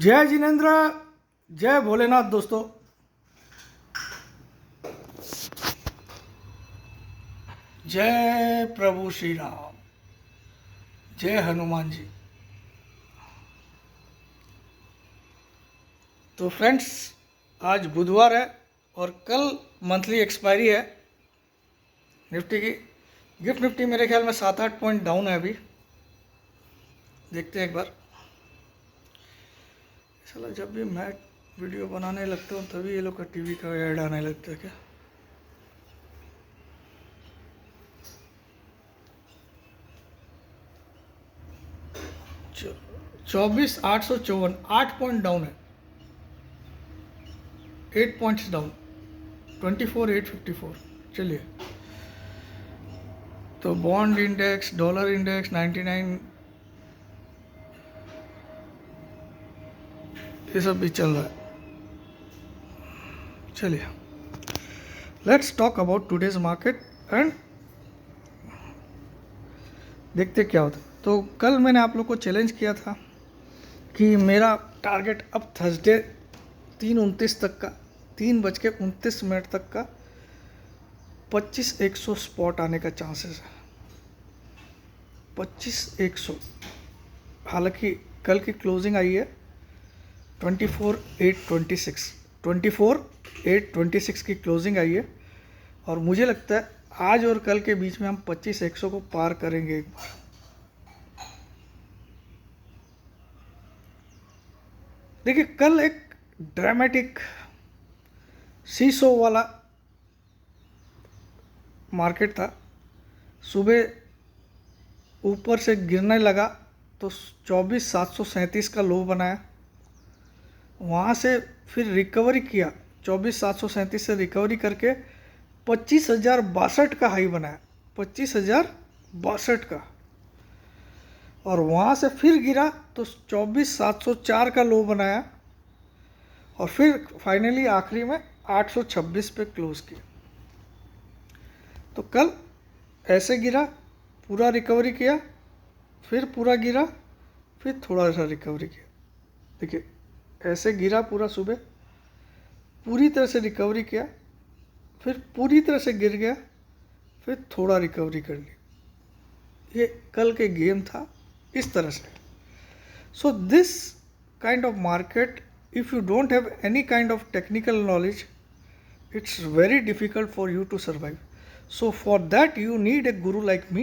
जय जिनेन्द्र, जय भोलेनाथ। दोस्तों, जय प्रभु श्री राम, जय हनुमान जी। तो फ्रेंड्स, आज बुधवार है और कल मंथली एक्सपायरी है निफ्टी की। गिफ्ट निफ्टी मेरे ख्याल में 7-8 पॉइंट डाउन है अभी। देखते हैं एक बार। साला जब भी मैं वीडियो बनाने लगता हूँ तभी ये लोग का टीवी का ऐड आने लगता है क्या? चलो, 24,854, 8 पॉइंट डाउन है, 8 पॉइंट्स डाउन, 24,854। चलिए, तो बॉन्ड इंडेक्स, डॉलर इंडेक्स 99, ये सब भी चल रहा है। चलिए, let's talk about today's market and देखते क्या होता है। तो कल मैंने आप लोग को चैलेंज किया था कि मेरा टारगेट अब थर्सडे 3:29 तक का, 3:29 तक का 25,100 स्पॉट आने का चांसेस है। 25,100। हालांकि कल की क्लोजिंग आई है 24,826, 24,826 की क्लोजिंग आई है और मुझे लगता है आज और कल के बीच में हम 25,100 को पार करेंगे एक बार। देखिए, कल एक ड्रामेटिक सीसो वाला मार्केट था। सुबह ऊपर से गिरने लगा तो 24,737 का लो बनाया, वहाँ से फिर रिकवरी किया, 24,737 से रिकवरी करके 25,062 का हाई बनाया, 25,062 का, और वहाँ से फिर गिरा तो 24,704 का लो बनाया और फिर फाइनली आखिरी में 826 पे क्लोज किया। तो कल ऐसे गिरा, पूरा रिकवरी किया, फिर पूरा गिरा, फिर थोड़ा सा रिकवरी किया। देखिए, ऐसे गिरा पूरा सुबह, पूरी तरह से रिकवरी किया, फिर पूरी तरह से गिर गया, फिर थोड़ा रिकवरी कर ली। ये कल के गेम था इस तरह से। So this kind of market, if you don't have any kind of technical knowledge, it's very difficult for you to survive. So for that you need a guru like me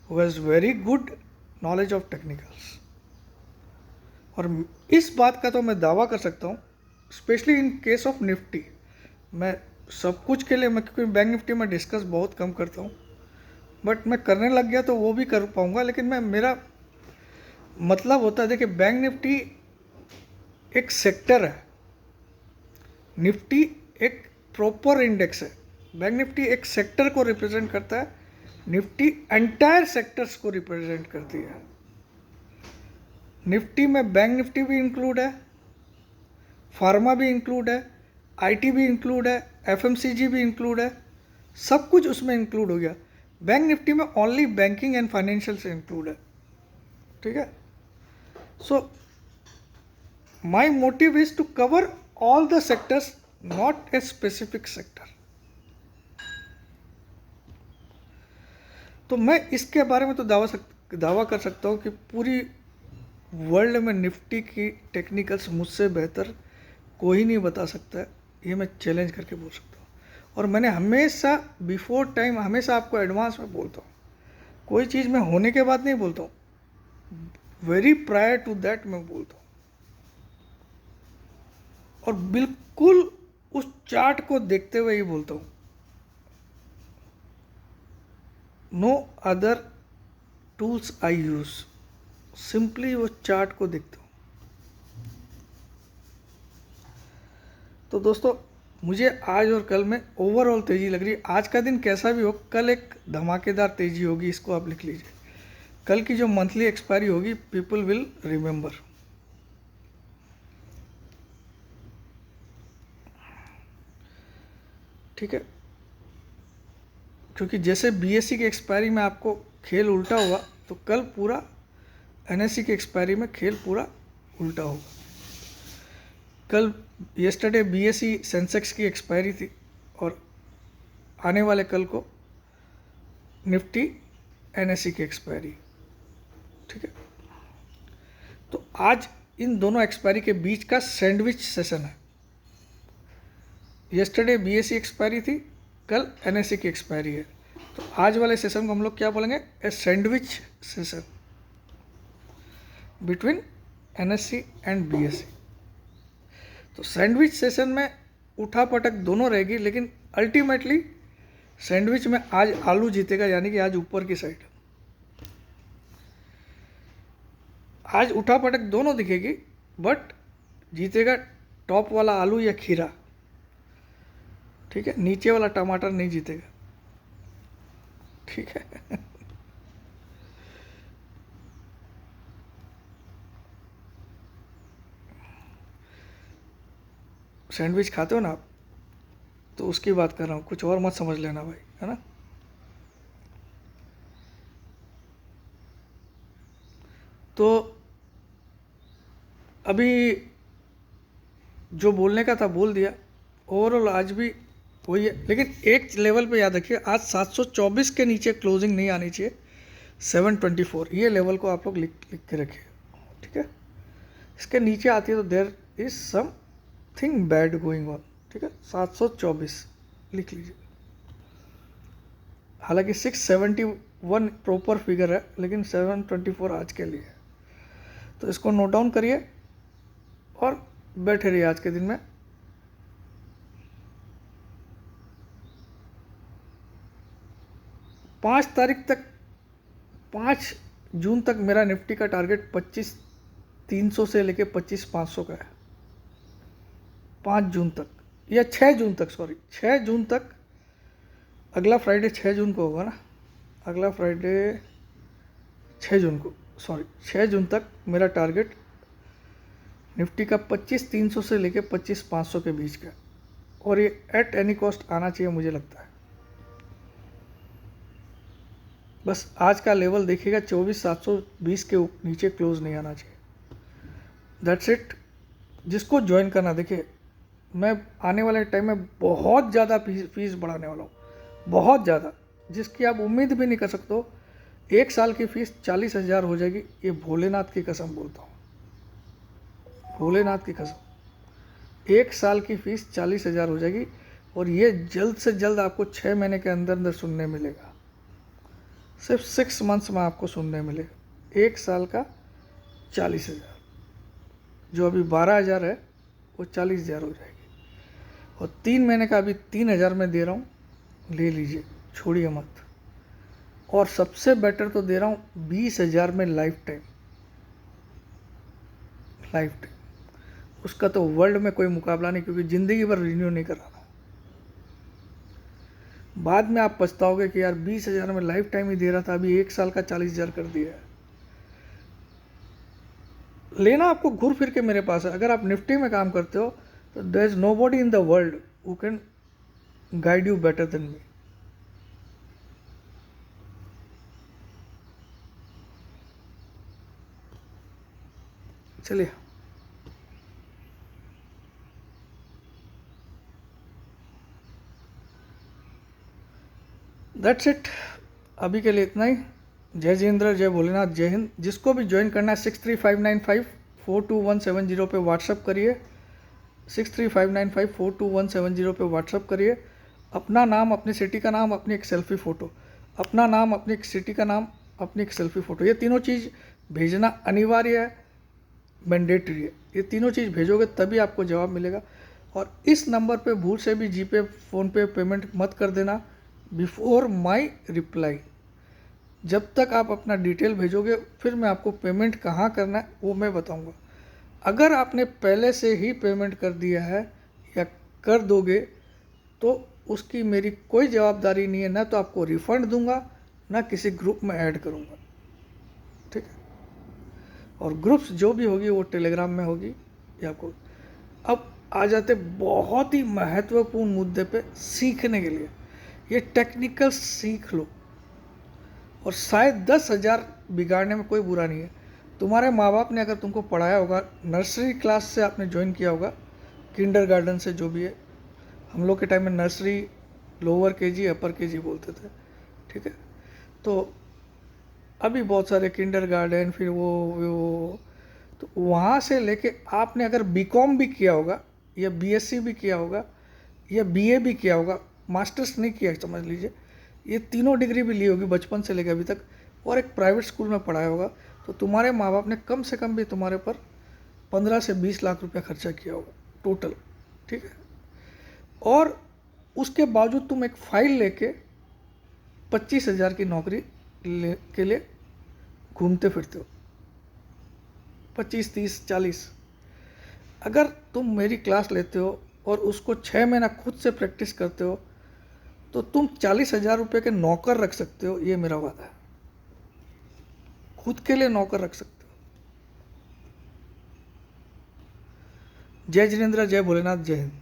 who has very good knowledge of technicals. और इस बात का तो मैं दावा कर सकता हूँ, specially in case of Nifty. मैं सब कुछ के लिए, मैं क्योंकि बैंक निफ्टी में डिस्कस बहुत कम करता हूँ, बट मैं करने लग गया तो वो भी कर पाऊँगा। लेकिन मेरा मतलब होता है, देखिए, बैंक निफ्टी एक सेक्टर है, निफ्टी एक प्रॉपर इंडेक्स है। बैंक निफ्टी एक सेक्टर को रिप्रेजेंट करता है, निफ्टी एंटायर सेक्टर्स को रिप्रेजेंट करती है। निफ्टी में बैंक निफ्टी भी इंक्लूड है, फार्मा भी इंक्लूड है, आईटी भी इंक्लूड है, एफएमसीजी भी इंक्लूड है, सब कुछ उसमें इंक्लूड हो गया। बैंक निफ्टी में ओनली बैंकिंग एंड फाइनेंशियल से इंक्लूड है, ठीक है। सो my motive is to cover all the sectors, not a specific sector. तो मैं इसके बारे में तो दावा कर सकता हूँ कि पूरी वर्ल्ड में निफ्टी की टेक्निकल्स मुझसे बेहतर कोई नहीं बता सकता है, ये मैं चैलेंज करके बोल सकता हूँ। और मैंने हमेशा बिफोर टाइम, हमेशा आपको एडवांस में बोलता हूँ, कोई चीज़ मैं होने के बाद नहीं बोलता हूँ, वेरी प्रायर टू दैट मैं बोलता हूँ। और बिल्कुल उस चार्ट को देखते हुए ही बोलता हूँ, no other tools I use, simply वो चार्ट को देखता हूँ। तो दोस्तों, मुझे आज और कल में ओवरऑल तेजी लग रही है। आज का दिन कैसा भी हो, कल एक धमाकेदार तेजी होगी, इसको आप लिख लीजिए। कल की जो मंथली एक्सपायरी होगी, पीपल विल रिमेंबर। ठीक है, क्योंकि जैसे बीएससी की एक्सपायरी में आपको खेल उल्टा हुआ, तो कल पूरा एनएससी की एक्सपायरी में खेल पूरा उल्टा होगा। कल येस्टरडे बीएसई सेंसेक्स की एक्सपायरी थी और आने वाले कल को निफ्टी एनएसई की एक्सपायरी, ठीक है। तो आज इन दोनों एक्सपायरी के बीच का सैंडविच सेशन है। येस्टरडे बीएसई एक्सपायरी थी, कल एनएसई की एक्सपायरी है। तो आज वाले सेशन को हम लोग क्या बोलेंगे, a sandwich session between NSE and BSE. तो सैंडविच सेशन में उठा पटक दोनों रहेगी, लेकिन अल्टीमेटली सैंडविच में आज आलू जीतेगा, यानी कि आज ऊपर की साइड। आज उठा पटक दोनों दिखेगी, बट जीतेगा टॉप वाला आलू या खीरा, ठीक है। नीचे वाला टमाटर नहीं जीतेगा, ठीक है। सैंडविच खाते हो ना आप, तो उसकी बात कर रहा हूँ, कुछ और मत समझ लेना भाई, है ना। तो अभी जो बोलने का था बोल दिया। ओवरऑल आज भी वही है, लेकिन एक लेवल पे याद रखिए, आज 724 के नीचे क्लोजिंग नहीं आनी चाहिए। 724 ये लेवल को आप लोग लिख के रखिए, ठीक है। इसके नीचे आती है तो there is something bad going on, ठीक है। 724 लिख लीजिए। हालांकि 671 प्रॉपर फिगर है, लेकिन 724 आज के लिए है। तो इसको नोट डाउन करिए और बैठे रहिए आज के दिन में। पाँच तारीख तक, 5 जून तक मेरा निफ्टी का टारगेट 25,300 से लेके 25,500 का है। 5 जून तक या 6 जून तक, सॉरी 6 जून तक। अगला फ्राइडे 6 जून को होगा ना, अगला फ्राइडे 6 जून को, सॉरी 6 जून तक मेरा टारगेट निफ्टी का 25,300 से लेके 25,500 के बीच का, और ये एट एनी कॉस्ट आना चाहिए मुझे लगता है। बस आज का लेवल देखिएगा, 24,720 के नीचे क्लोज नहीं आना चाहिए। That's it. जिसको ज्वाइन करना, देखिए मैं आने वाले टाइम में बहुत ज़्यादा फीस बढ़ाने वाला हूँ, बहुत ज़्यादा, जिसकी आप उम्मीद भी नहीं कर सकते हो। 1 साल की फ़ीस 40,000 हो जाएगी, ये भोलेनाथ की कसम बोलता हूँ, भोलेनाथ की कसम। 1 साल की फ़ीस 40,000 हो जाएगी, और ये जल्द से जल्द आपको 6 महीने के अंदर अंदर सुनने मिलेगा। सिर्फ 6 मंथ्स में आपको सुनने मिलेगा। 1 साल का 40,000, जो अभी 12,000 है वो 40,000 हो जाएगी। और 3 महीने का अभी 3,000 में दे रहा हूँ, ले लीजिए, छोड़िए मत। और सबसे बेटर तो दे रहा हूँ 20,000 में लाइफ टाइम, लाइफ टाइम। उसका तो वर्ल्ड में कोई मुकाबला नहीं, क्योंकि ज़िंदगी भर रिन्यू नहीं कराना। बाद में आप पछताओगे कि यार 20,000 में लाइफ टाइम ही दे रहा था, अभी 1 साल का 40,000 कर दिया है। लेना आपको घूर फिर के मेरे पास है। अगर आप निफ्टी में काम करते हो तो there is nobody in the world who can guide you better than me. चलिए, दैट्स इट, अभी के लिए इतना ही। जय जितेंद्र, जय भोलेनाथ, जय हिंद। जिसको भी ज्वाइन करना है 6359542170 पे व्हाट्सअप करिए, 6359542170 पे व्हाट्सअप करिए। अपना नाम, अपनी सिटी का नाम, अपनी एक सेल्फी फ़ोटो, अपना नाम, अपनी एक सिटी का नाम, अपनी एक सेल्फी फ़ोटो, ये तीनों चीज़ भेजना अनिवार्य है, मैंडेटरी है। ये तीनों चीज़ भेजोगे तभी आपको जवाब मिलेगा। और इस नंबर पे भूल से भी जीपे, फ़ोनपे पेमेंट मत कर देना बिफोर माई रिप्लाई। जब तक आप अपना डिटेल भेजोगे, फिर मैं आपको पेमेंट कहाँ करना है वो मैं बताऊंगा। अगर आपने पहले से ही पेमेंट कर दिया है या कर दोगे तो उसकी मेरी कोई जवाबदारी नहीं है, ना तो आपको रिफ़ंड दूंगा, ना किसी ग्रुप में ऐड करूंगा, ठीक है। और ग्रुप्स जो भी होगी वो टेलीग्राम में होगी या आपको। अब आ जाते बहुत ही महत्वपूर्ण मुद्दे पे, सीखने के लिए। ये टेक्निकल सीख लो, और शायद 10,000 बिगाड़ने में कोई बुरा नहीं है। तुम्हारे माँ बाप ने अगर तुमको पढ़ाया होगा, नर्सरी क्लास से आपने ज्वाइन किया होगा, किंडरगार्टन से जो भी है, हम लोग के टाइम में नर्सरी, लोअर केजी, अपर केजी बोलते थे, ठीक है। तो अभी बहुत सारे किंडरगार्टन, फिर वो तो वहाँ से लेके आपने अगर बीकॉम भी किया होगा या बीएससी भी किया होगा या बीए भी किया होगा, मास्टर्स नहीं किया समझ लीजिए, ये तीनों डिग्री भी ली होगी बचपन से लेकर अभी तक, और एक प्राइवेट स्कूल में पढ़ाया होगा, तो तुम्हारे माँ बाप ने कम से कम भी तुम्हारे पर 15 से 20 लाख रुपया खर्चा किया होगा टोटल, ठीक है। और उसके बावजूद तुम एक फाइल लेके 25,000 की नौकरी के लिए घूमते फिरते हो, 25, 30, 40। अगर तुम मेरी क्लास लेते हो और उसको 6 महीना खुद से प्रैक्टिस करते हो, तो तुम 40,000 रुपये के नौकर रख सकते हो, ये मेरा वादा है। खुद के लिए नौकर रख सकते हो। जय जिनेंद्र, जय भोलेनाथ, जय हिंद।